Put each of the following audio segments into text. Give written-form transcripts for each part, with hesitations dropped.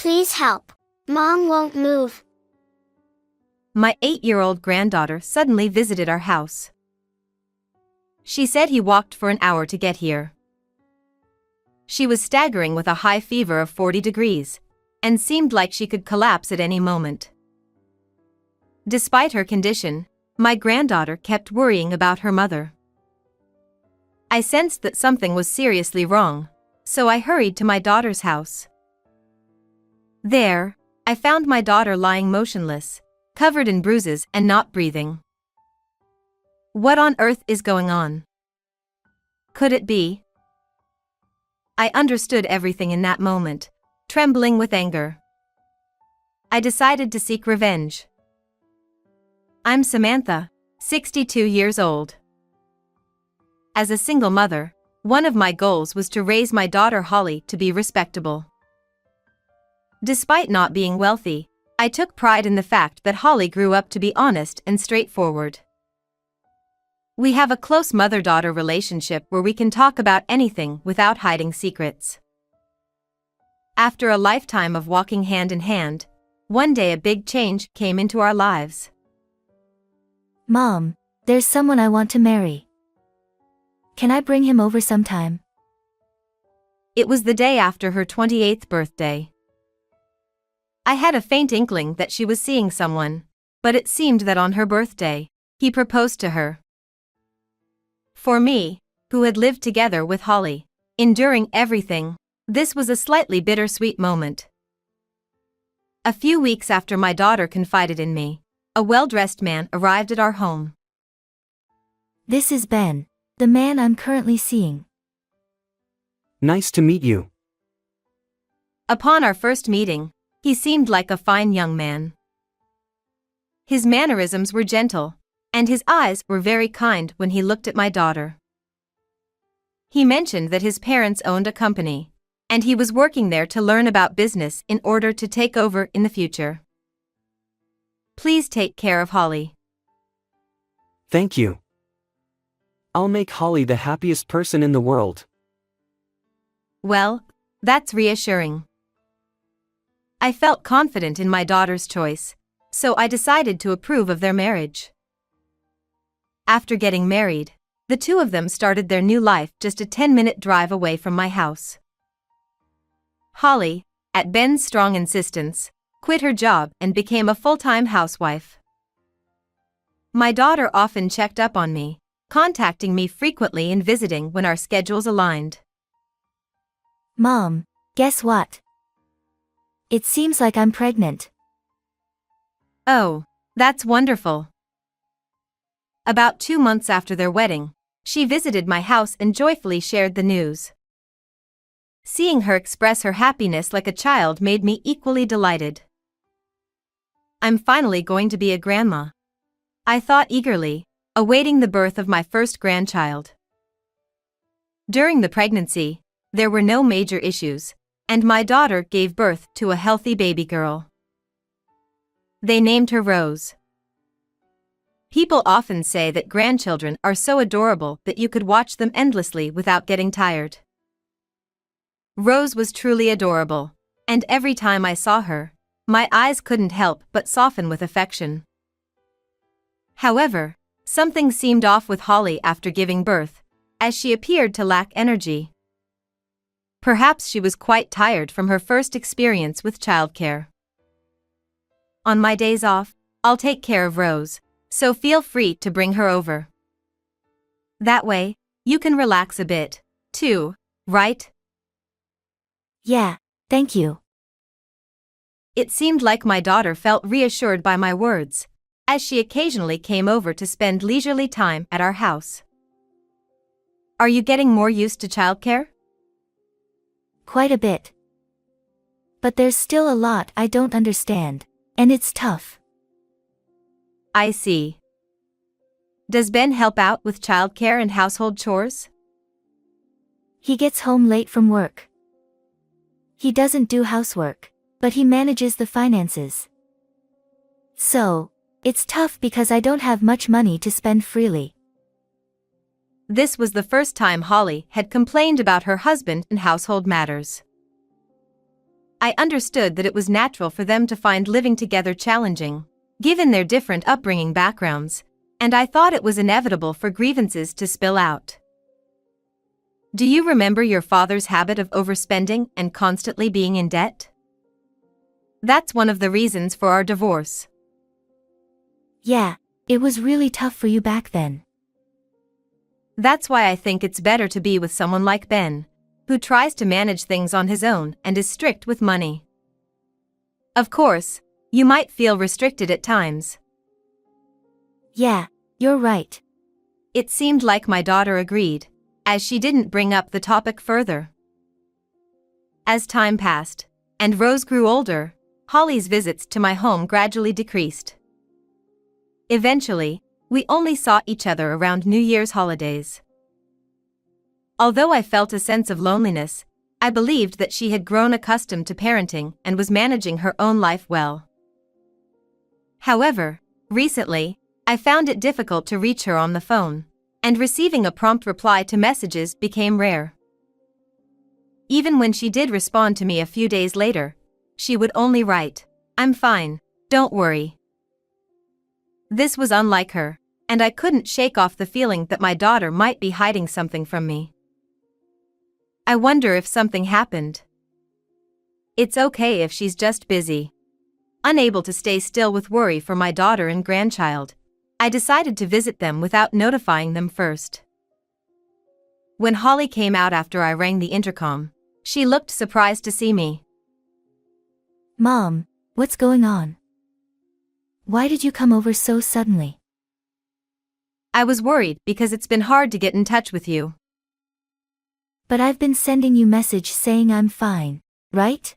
Please help. Mom won't move. My 8-year-old granddaughter suddenly visited our house. She said he walked for an hour to get here. She was staggering with a high fever of 40 degrees, and seemed like she could collapse at any moment. Despite her condition, my granddaughter kept worrying about her mother. I sensed that something was seriously wrong, so I hurried to my daughter's house. There, I found my daughter lying motionless, covered in bruises and not breathing. What on earth is going on? Could it be? I understood everything in that moment, trembling with anger. I decided to seek revenge. I'm Samantha, 62 years old. As a single mother, one of my goals was to raise my daughter Holly to be respectable. Despite not being wealthy, I took pride in the fact that Holly grew up to be honest and straightforward. We have a close mother-daughter relationship where we can talk about anything without hiding secrets. After a lifetime of walking hand in hand, one day a big change came into our lives. Mom, there's someone I want to marry. Can I bring him over sometime? It was the day after her 28th birthday. I had a faint inkling that she was seeing someone, but it seemed that on her birthday, he proposed to her. For me, who had lived together with Holly, enduring everything, this was a slightly bittersweet moment. A few weeks after my daughter confided in me, a well-dressed man arrived at our home. This is Ben, the man I'm currently seeing. Nice to meet you. Upon our first meeting, he seemed like a fine young man. His mannerisms were gentle, and his eyes were very kind when he looked at my daughter. He mentioned that his parents owned a company, and he was working there to learn about business in order to take over in the future. Please take care of Holly. Thank you. I'll make Holly the happiest person in the world. Well, that's reassuring. I felt confident in my daughter's choice, so I decided to approve of their marriage. After getting married, the two of them started their new life just a 10-minute drive away from my house. Holly, at Ben's strong insistence, quit her job and became a full-time housewife. My daughter often checked up on me, contacting me frequently and visiting when our schedules aligned. Mom, guess what? It seems like I'm pregnant. Oh, that's wonderful. About 2 months after their wedding, she visited my house and joyfully shared the news. Seeing her express her happiness like a child made me equally delighted. I'm finally going to be a grandma, I thought eagerly, awaiting the birth of my first grandchild. During the pregnancy, there were no major issues, and my daughter gave birth to a healthy baby girl. They named her Rose. People often say that grandchildren are so adorable that you could watch them endlessly without getting tired. Rose was truly adorable, and every time I saw her, my eyes couldn't help but soften with affection. However, something seemed off with Holly after giving birth, as she appeared to lack energy. Perhaps she was quite tired from her first experience with childcare. On my days off, I'll take care of Rose, so feel free to bring her over. That way, you can relax a bit, too, right? Yeah, thank you. It seemed like my daughter felt reassured by my words, as she occasionally came over to spend leisurely time at our house. Are you getting more used to childcare? Quite a bit. But there's still a lot I don't understand, and it's tough. I see. Does Ben help out with childcare and household chores? He gets home late from work. He doesn't do housework, but he manages the finances. So, it's tough because I don't have much money to spend freely. This was the first time Holly had complained about her husband and household matters. I understood that it was natural for them to find living together challenging, given their different upbringing backgrounds, and I thought it was inevitable for grievances to spill out. Do you remember your father's habit of overspending and constantly being in debt? That's one of the reasons for our divorce. Yeah, it was really tough for you back then. That's why I think it's better to be with someone like Ben, who tries to manage things on his own and is strict with money. Of course, you might feel restricted at times. Yeah, you're right. It seemed like my daughter agreed, as she didn't bring up the topic further. As time passed, and Rose grew older, Holly's visits to my home gradually decreased. Eventually, we only saw each other around New Year's holidays. Although I felt a sense of loneliness, I believed that she had grown accustomed to parenting and was managing her own life well. However, recently, I found it difficult to reach her on the phone, and receiving a prompt reply to messages became rare. Even when she did respond to me a few days later, she would only write, "I'm fine, don't worry." This was unlike her, and I couldn't shake off the feeling that my daughter might be hiding something from me. I wonder if something happened. It's okay if she's just busy. Unable to stay still with worry for my daughter and grandchild, I decided to visit them without notifying them first. When Holly came out after I rang the intercom, she looked surprised to see me. Mom, what's going on? Why did you come over so suddenly? I was worried because it's been hard to get in touch with you. But I've been sending you message saying I'm fine, right?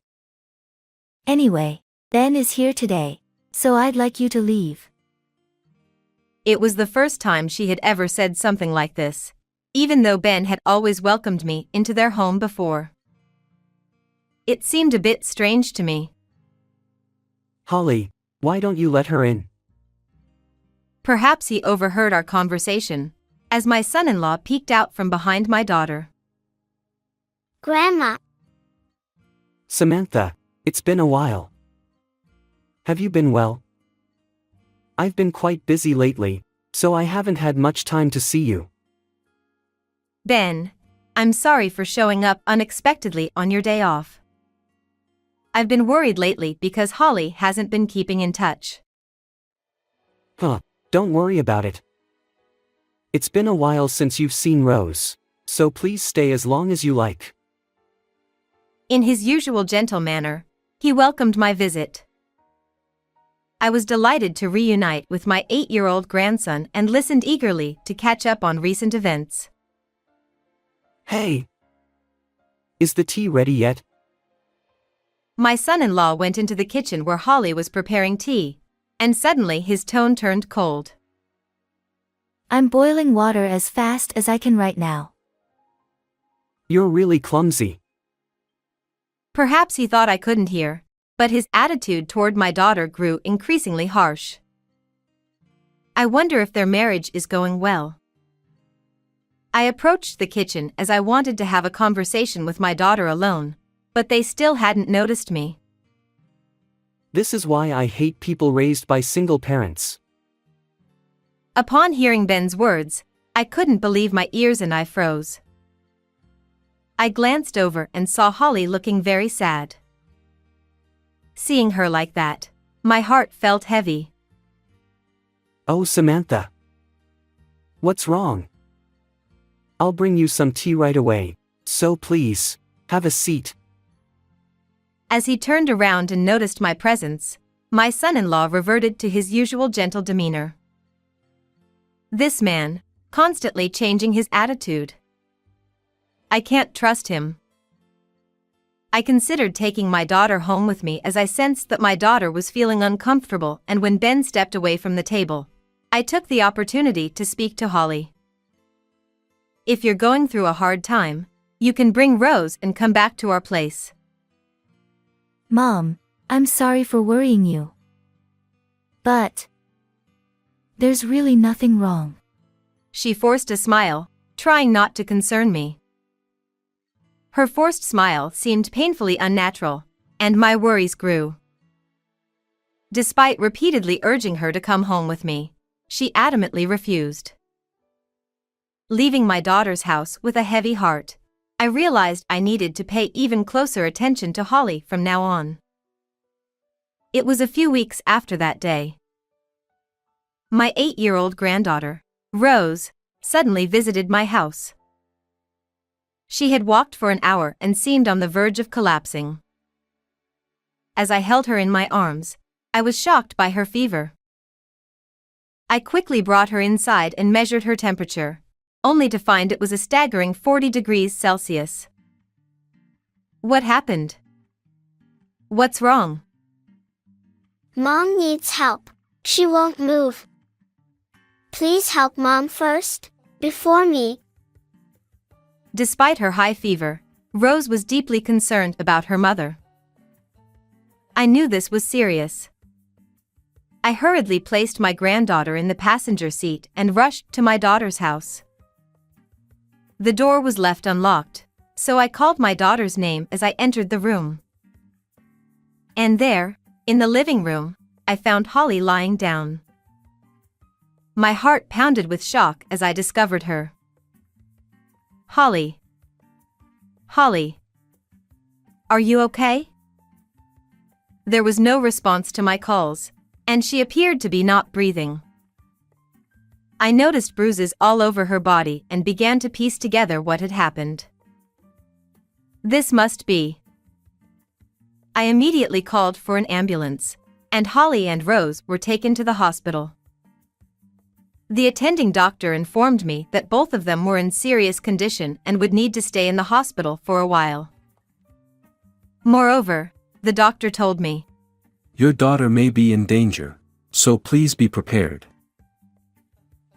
Anyway, Ben is here today, so I'd like you to leave. It was the first time she had ever said something like this, even though Ben had always welcomed me into their home before. It seemed a bit strange to me. Holly, why don't you let her in? Perhaps he overheard our conversation, as my son-in-law peeked out from behind my daughter. Grandma, Samantha, it's been a while. Have you been well? I've been quite busy lately, so I haven't had much time to see you. Ben, I'm sorry for showing up unexpectedly on your day off. I've been worried lately because Holly hasn't been keeping in touch. Don't worry about it. It's been a while since you've seen Rose, so please stay as long as you like. In his usual gentle manner, he welcomed my visit. I was delighted to reunite with my 8-year-old grandson and listened eagerly to catch up on recent events. Hey! Is the tea ready yet? My son-in-law went into the kitchen where Holly was preparing tea, and suddenly his tone turned cold. I'm boiling water as fast as I can right now. You're really clumsy. Perhaps he thought I couldn't hear, but his attitude toward my daughter grew increasingly harsh. I wonder if their marriage is going well. I approached the kitchen as I wanted to have a conversation with my daughter alone, but they still hadn't noticed me. This is why I hate people raised by single parents. Upon hearing Ben's words, I couldn't believe my ears and I froze. I glanced over and saw Holly looking very sad. Seeing her like that, my heart felt heavy. Oh, Samantha. What's wrong? I'll bring you some tea right away, so please, have a seat. As he turned around and noticed my presence, my son-in-law reverted to his usual gentle demeanor. This man, constantly changing his attitude. I can't trust him. I considered taking my daughter home with me as I sensed that my daughter was feeling uncomfortable, and when Ben stepped away from the table, I took the opportunity to speak to Holly. If you're going through a hard time, you can bring Rose and come back to our place. Mom, I'm sorry for worrying you. But there's really nothing wrong. She forced a smile, trying not to concern me. Her forced smile seemed painfully unnatural, and my worries grew. Despite repeatedly urging her to come home with me, she adamantly refused. Leaving my daughter's house with a heavy heart, I realized I needed to pay even closer attention to Holly from now on. It was a few weeks after that day. My 8-year-old granddaughter, Rose, suddenly visited my house. She had walked for an hour and seemed on the verge of collapsing. As I held her in my arms, I was shocked by her fever. I quickly brought her inside and measured her temperature, only to find it was a staggering 40 degrees Celsius. What happened? What's wrong? Mom needs help. She won't move. Please help Mom first, before me. Despite her high fever, Rose was deeply concerned about her mother. I knew this was serious. I hurriedly placed my granddaughter in the passenger seat and rushed to my daughter's house. The door was left unlocked, so I called my daughter's name as I entered the room. And there, in the living room, I found Holly lying down. My heart pounded with shock as I discovered her. Holly. Holly. Are you okay? There was no response to my calls, and she appeared to be not breathing. I noticed bruises all over her body and began to piece together what had happened. This must be. I immediately called for an ambulance, and Holly and Rose were taken to the hospital. The attending doctor informed me that both of them were in serious condition and would need to stay in the hospital for a while. Moreover, the doctor told me, "Your daughter may be in danger, so please be prepared."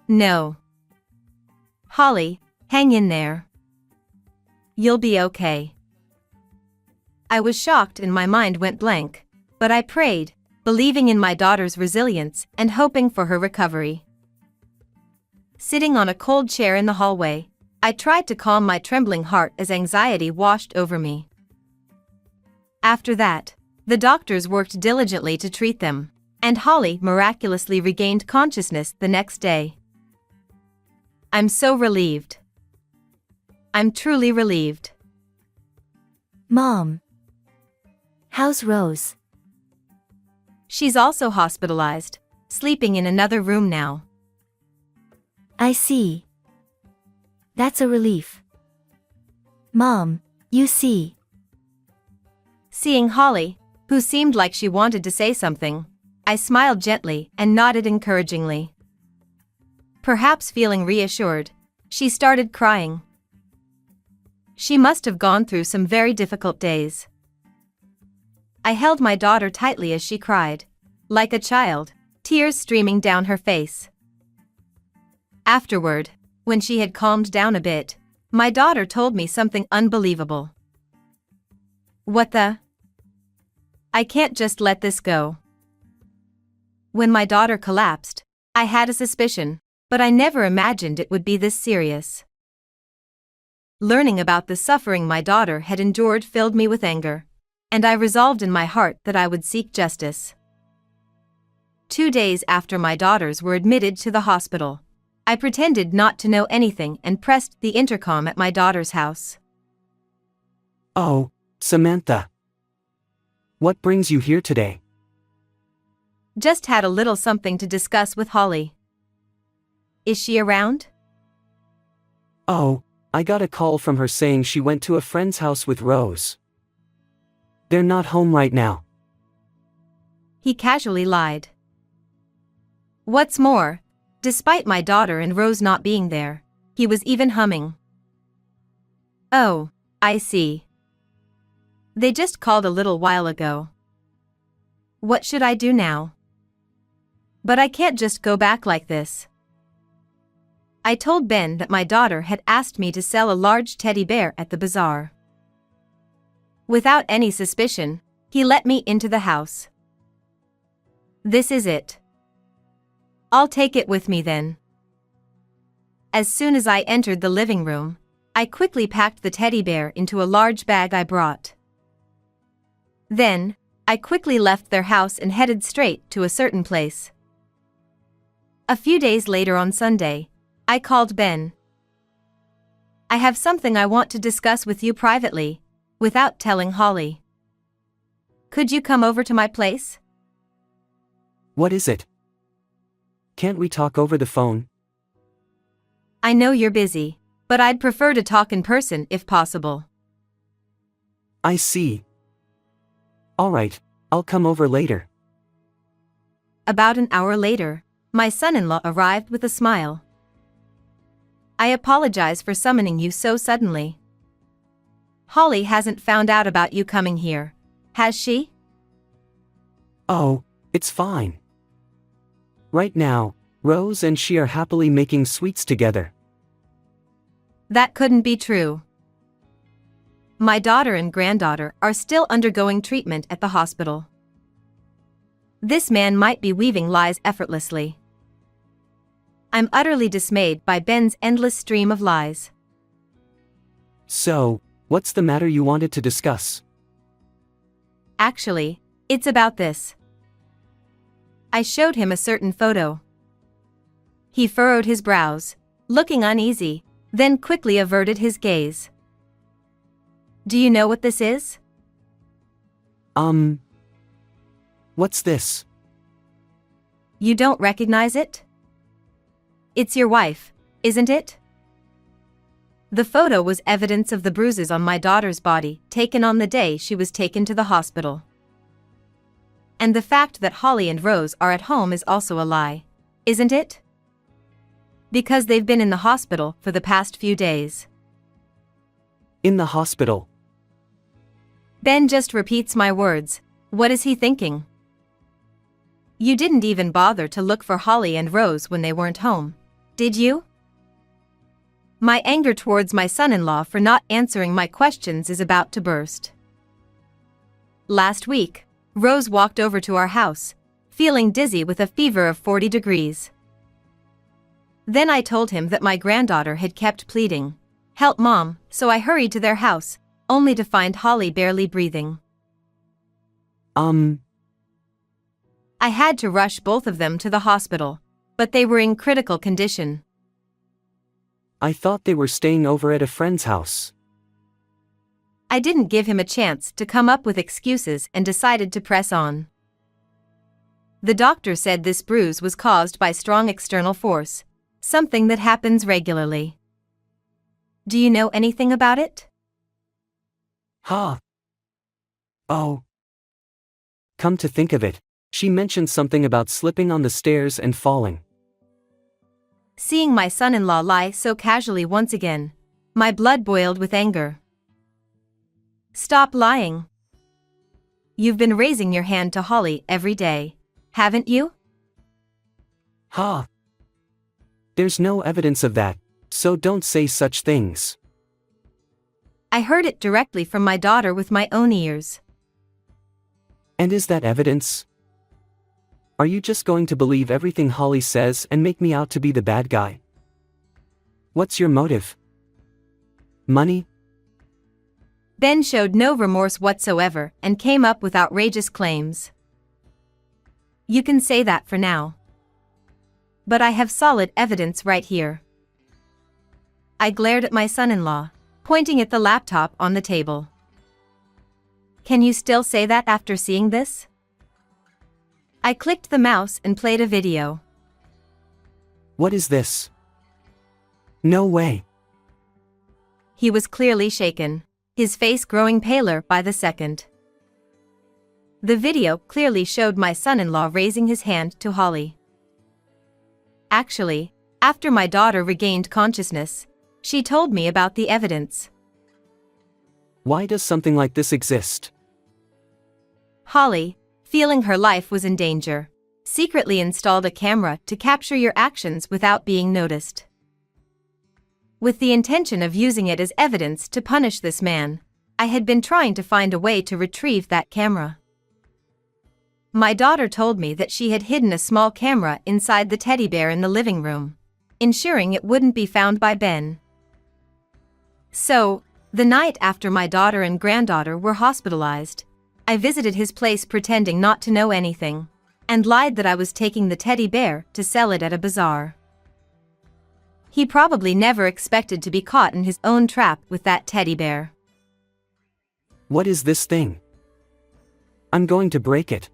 "No. Holly, hang in there. You'll be okay." I was shocked and my mind went blank, but I prayed, believing in my daughter's resilience and hoping for her recovery. Sitting on a cold chair in the hallway, I tried to calm my trembling heart as anxiety washed over me. After that, the doctors worked diligently to treat them, and Holly miraculously regained consciousness the next day. I'm so relieved. I'm truly relieved. Mom. How's Rose? She's also hospitalized, sleeping in another room now. I see. That's a relief. Mom, you see. Seeing Holly, who seemed like she wanted to say something, I smiled gently and nodded encouragingly. Perhaps feeling reassured, she started crying. She must have gone through some very difficult days. I held my daughter tightly as she cried, like a child, tears streaming down her face. Afterward, when she had calmed down a bit, my daughter told me something unbelievable. What the? I can't just let this go. When my daughter collapsed, I had a suspicion, but I never imagined it would be this serious. Learning about the suffering my daughter had endured filled me with anger, and I resolved in my heart that I would seek justice. 2 days after my daughters were admitted to the hospital, I pretended not to know anything and pressed the intercom at my daughter's house. Oh, Samantha. What brings you here today? Just had a little something to discuss with Holly. Is she around? Oh, I got a call from her saying she went to a friend's house with Rose. They're not home right now. He casually lied. What's more, despite my daughter and Rose not being there, he was even humming. Oh, I see. They just called a little while ago. What should I do now? But I can't just go back like this. I told Ben that my daughter had asked me to sell a large teddy bear at the bazaar. Without any suspicion, he let me into the house. This is it. I'll take it with me then. As soon as I entered the living room, I quickly packed the teddy bear into a large bag I brought. Then, I quickly left their house and headed straight to a certain place. A few days later on Sunday, I called Ben. I have something I want to discuss with you privately, without telling Holly. Could you come over to my place? What is it? Can't we talk over the phone? I know you're busy, but I'd prefer to talk in person if possible. I see. Alright, I'll come over later. About an hour later, my son-in-law arrived with a smile. I apologize for summoning you so suddenly. Holly hasn't found out about you coming here, has she? Oh, it's fine. Right now, Rose and she are happily making sweets together. That couldn't be true. My daughter and granddaughter are still undergoing treatment at the hospital. This man might be weaving lies effortlessly. I'm utterly dismayed by Ben's endless stream of lies. So, what's the matter you wanted to discuss? Actually, it's about this. I showed him a certain photo. He furrowed his brows, looking uneasy, then quickly averted his gaze. Do you know what this is? What's this? You don't recognize it? It's your wife, isn't it? The photo was evidence of the bruises on my daughter's body taken on the day she was taken to the hospital. And the fact that Holly and Rose are at home is also a lie, isn't it? Because they've been in the hospital for the past few days. In the hospital. Ben just repeats my words. What is he thinking? You didn't even bother to look for Holly and Rose when they weren't home, did you? My anger towards my son-in-law for not answering my questions is about to burst. Last week, Rose walked over to our house, feeling dizzy with a fever of 40 degrees. Then I told him that my granddaughter had kept pleading, "Help Mom," so I hurried to their house, only to find Holly barely breathing. I had to rush both of them to the hospital, but they were in critical condition. I thought they were staying over at a friend's house. I didn't give him a chance to come up with excuses and decided to press on. The doctor said this bruise was caused by strong external force, something that happens regularly. Do you know anything about it? Huh. Oh. Come to think of it, she mentioned something about slipping on the stairs and falling. Seeing my son-in-law lie so casually once again, my blood boiled with anger. Stop lying. You've been raising your hand to Holly every day, haven't you? Huh. There's no evidence of that, so don't say such things. I heard it directly from my daughter with my own ears. And is that evidence? Are you just going to believe everything Holly says and make me out to be the bad guy? What's your motive? Money? Ben showed no remorse whatsoever and came up with outrageous claims. You can say that for now. But I have solid evidence right here. I glared at my son-in-law, pointing at the laptop on the table. Can you still say that after seeing this? I clicked the mouse and played a video. What is this? No way. He was clearly shaken, his face growing paler by the second. The video clearly showed my son-in-law raising his hand to Holly. Actually, after my daughter regained consciousness, she told me about the evidence. Why does something like this exist? Holly, feeling her life was in danger, secretly installed a camera to capture your actions without being noticed. With the intention of using it as evidence to punish this man, I had been trying to find a way to retrieve that camera. My daughter told me that she had hidden a small camera inside the teddy bear in the living room, ensuring it wouldn't be found by Ben. So, the night after my daughter and granddaughter were hospitalized, I visited his place pretending not to know anything, and lied that I was taking the teddy bear to sell it at a bazaar. He probably never expected to be caught in his own trap with that teddy bear. What is this thing? I'm going to break it.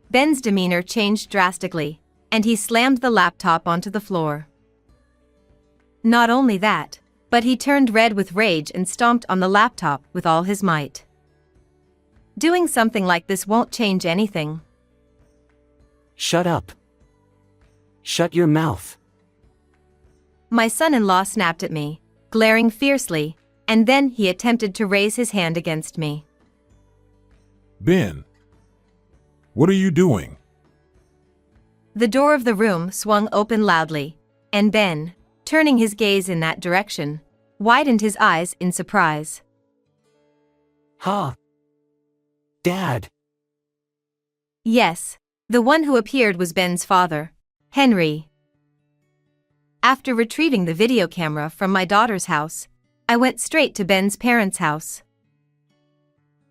Ben's demeanor changed drastically, and he slammed the laptop onto the floor. Not only that, but he turned red with rage and stomped on the laptop with all his might. Doing something like this won't change anything. Shut up. Shut your mouth. My son-in-law snapped at me, glaring fiercely, and then he attempted to raise his hand against me. Ben, what are you doing? The door of the room swung open loudly, and Ben, turning his gaze in that direction, widened his eyes in surprise. Huh? Dad. Yes, the one who appeared was Ben's father, Henry. After retrieving the video camera from my daughter's house, I went straight to Ben's parents' house.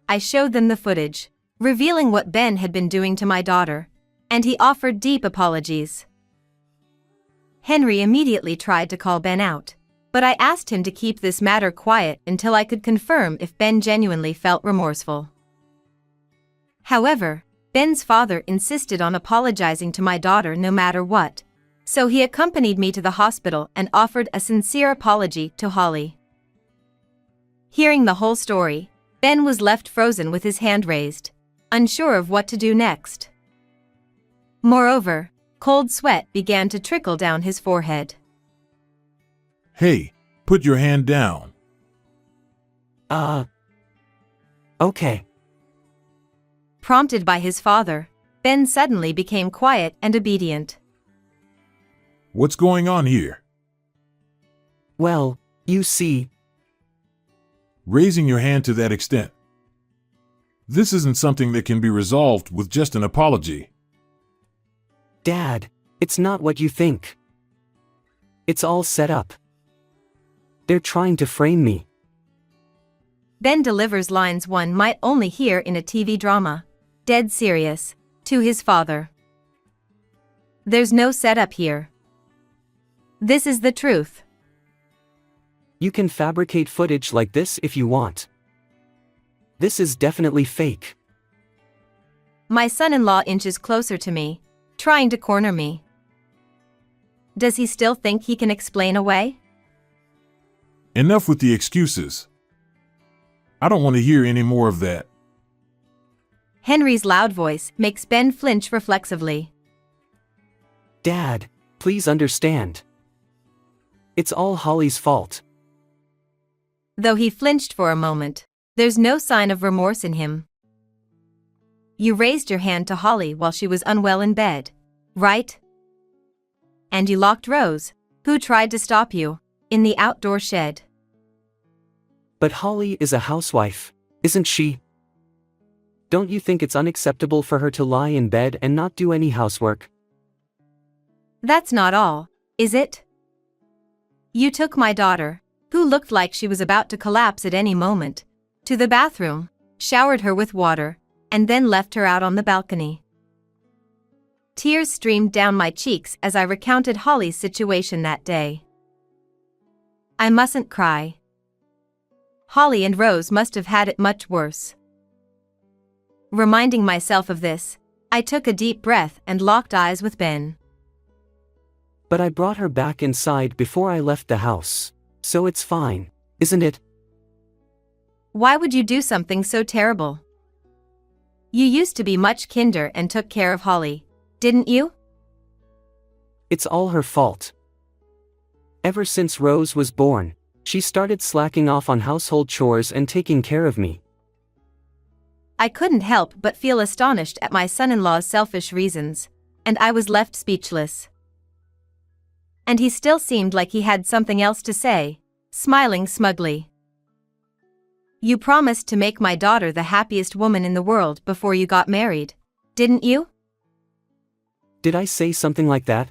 I showed them the footage, revealing what Ben had been doing to my daughter, and he offered deep apologies. Henry immediately tried to call Ben out, but I asked him to keep this matter quiet until I could confirm if Ben genuinely felt remorseful. However, Ben's father insisted on apologizing to my daughter no matter what, so he accompanied me to the hospital and offered a sincere apology to Holly. Hearing the whole story, Ben was left frozen with his hand raised, unsure of what to do next. Moreover, cold sweat began to trickle down his forehead. Hey, put your hand down. Okay. Prompted by his father, Ben suddenly became quiet and obedient. What's going on here? Well, you see. Raising your hand to that extent. This isn't something that can be resolved with just an apology. Dad, it's not what you think. It's all set up. They're trying to frame me. Ben delivers lines one might only hear in a TV drama, dead serious, to his father. There's no setup here. This is the truth. You can fabricate footage like this if you want. This is definitely fake. My son-in-law inches closer to me, trying to corner me. Does he still think he can explain away? Enough with the excuses. I don't want to hear any more of that. Henry's loud voice makes Ben flinch reflexively. Dad, please understand. It's all Holly's fault. Though he flinched for a moment, there's no sign of remorse in him. You raised your hand to Holly while she was unwell in bed, right? And you locked Rose, who tried to stop you, in the outdoor shed. But Holly is a housewife, isn't she? Don't you think it's unacceptable for her to lie in bed and not do any housework? That's not all, is it? You took my daughter, who looked like she was about to collapse at any moment, to the bathroom, showered her with water, and then left her out on the balcony. Tears streamed down my cheeks as I recounted Holly's situation that day. I mustn't cry. Holly and Rose must have had it much worse. Reminding myself of this, I took a deep breath and locked eyes with Ben. But I brought her back inside before I left the house, so it's fine, isn't it? Why would you do something so terrible? You used to be much kinder and took care of Holly, didn't you? It's all her fault. Ever since Rose was born, she started slacking off on household chores and taking care of me. I couldn't help but feel astonished at my son-in-law's selfish reasons, and I was left speechless. And he still seemed like he had something else to say, smiling smugly. You promised to make my daughter the happiest woman in the world before you got married, didn't you? Did I say something like that?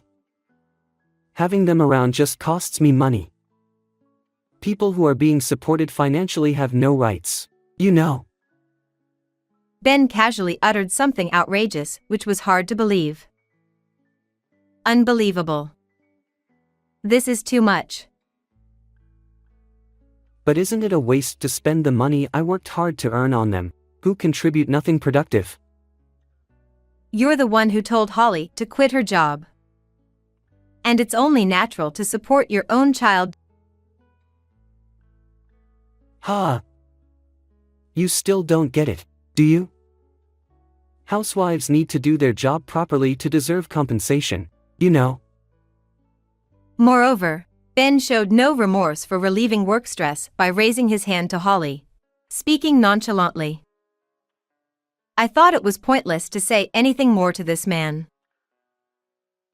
Having them around just costs me money. People who are being supported financially have no rights, you know. Ben casually uttered something outrageous which was hard to believe. Unbelievable. This is too much. But isn't it a waste to spend the money I worked hard to earn on them, who contribute nothing productive? You're the one who told Holly to quit her job. And it's only natural to support your own child. Ha! You still don't get it, do you? Housewives need to do their job properly to deserve compensation, you know. Moreover, Ben showed no remorse for relieving work stress by raising his hand to Holly, speaking nonchalantly. I thought it was pointless to say anything more to this man.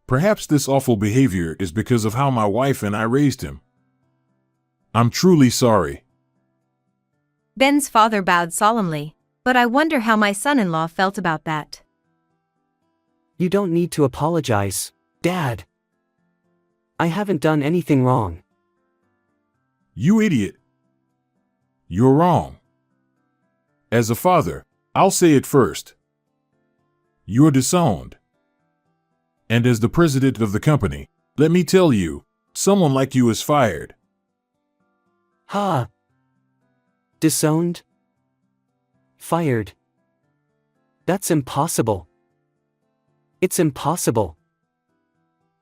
Perhaps this awful behavior is because of how my wife and I raised him. I'm truly sorry. Ben's father bowed solemnly, but I wonder how my son-in-law felt about that. You don't need to apologize, Dad. I haven't done anything wrong. You idiot. You're wrong. As a father, I'll say it first. You're disowned. And as the president of the company, let me tell you, someone like you is fired. Ha! Disowned? Fired? That's impossible. It's impossible.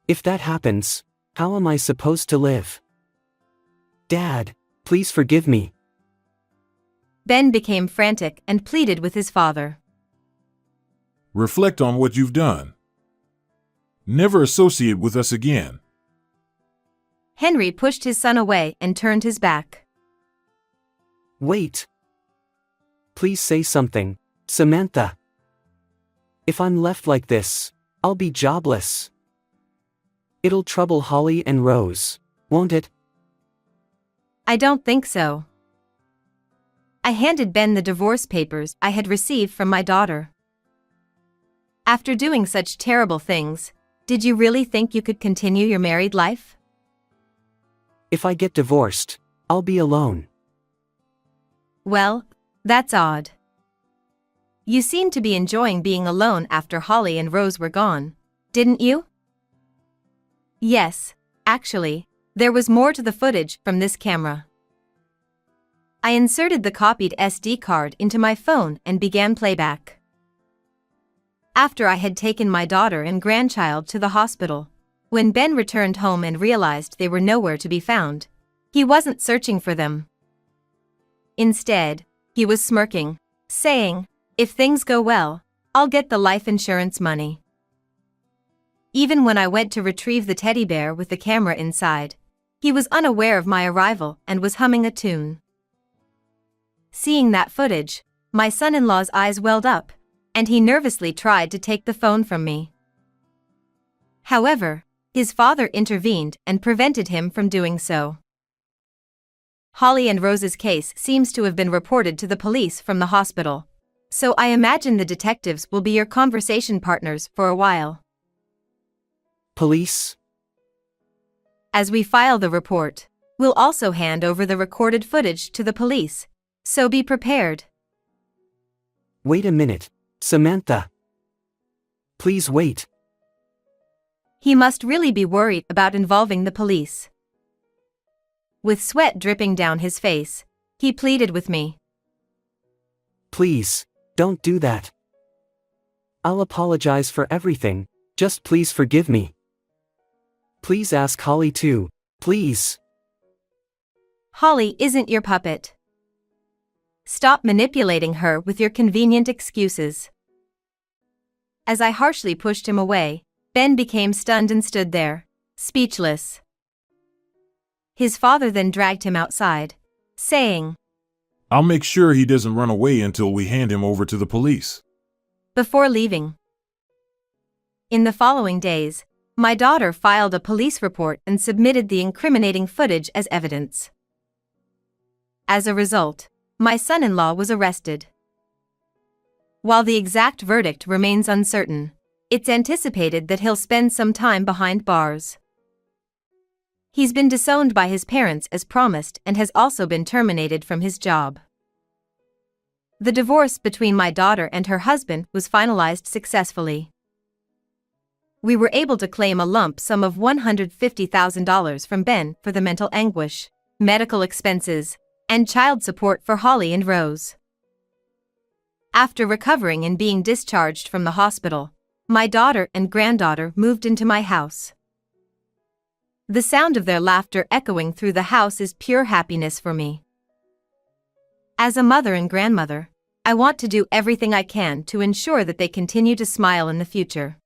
If that happens, how am I supposed to live? Dad, please forgive me. Ben became frantic and pleaded with his father. Reflect on what you've done. Never associate with us again. Henry pushed his son away and turned his back. Wait. Please say something, Samantha. If I'm left like this, I'll be jobless. It'll trouble Holly and Rose, won't it? I don't think so. I handed Ben the divorce papers I had received from my daughter. After doing such terrible things, did you really think you could continue your married life? If I get divorced, I'll be alone. Well, that's odd. You seemed to be enjoying being alone after Holly and Rose were gone, didn't you? Yes, actually, there was more to the footage from this camera. I inserted the copied SD card into my phone and began playback. After I had taken my daughter and grandchild to the hospital, when Ben returned home and realized they were nowhere to be found, he wasn't searching for them. Instead, he was smirking, saying, "If things go well, I'll get the life insurance money." Even when I went to retrieve the teddy bear with the camera inside, he was unaware of my arrival and was humming a tune. Seeing that footage, my son-in-law's eyes welled up, and he nervously tried to take the phone from me. However, his father intervened and prevented him from doing so. Holly and Rose's case seems to have been reported to the police from the hospital, so I imagine the detectives will be your conversation partners for a while. Police? As we file the report, we'll also hand over the recorded footage to the police, so be prepared. Wait a minute, Samantha. Please wait. He must really be worried about involving the police. With sweat dripping down his face, he pleaded with me. Please, don't do that. I'll apologize for everything, just please forgive me. Please ask Holly too, please. Holly isn't your puppet. Stop manipulating her with your convenient excuses. As I harshly pushed him away, Ben became stunned and stood there, speechless. His father then dragged him outside, saying, I'll make sure he doesn't run away until we hand him over to the police. Before leaving. In the following days, my daughter filed a police report and submitted the incriminating footage as evidence. As a result, my son-in-law was arrested. While the exact verdict remains uncertain, it's anticipated that he'll spend some time behind bars. He's been disowned by his parents as promised and has also been terminated from his job. The divorce between my daughter and her husband was finalized successfully. We were able to claim a lump sum of $150,000 from Ben for the mental anguish, medical expenses, and child support for Holly and Rose. After recovering and being discharged from the hospital, my daughter and granddaughter moved into my house. The sound of their laughter echoing through the house is pure happiness for me. As a mother and grandmother, I want to do everything I can to ensure that they continue to smile in the future.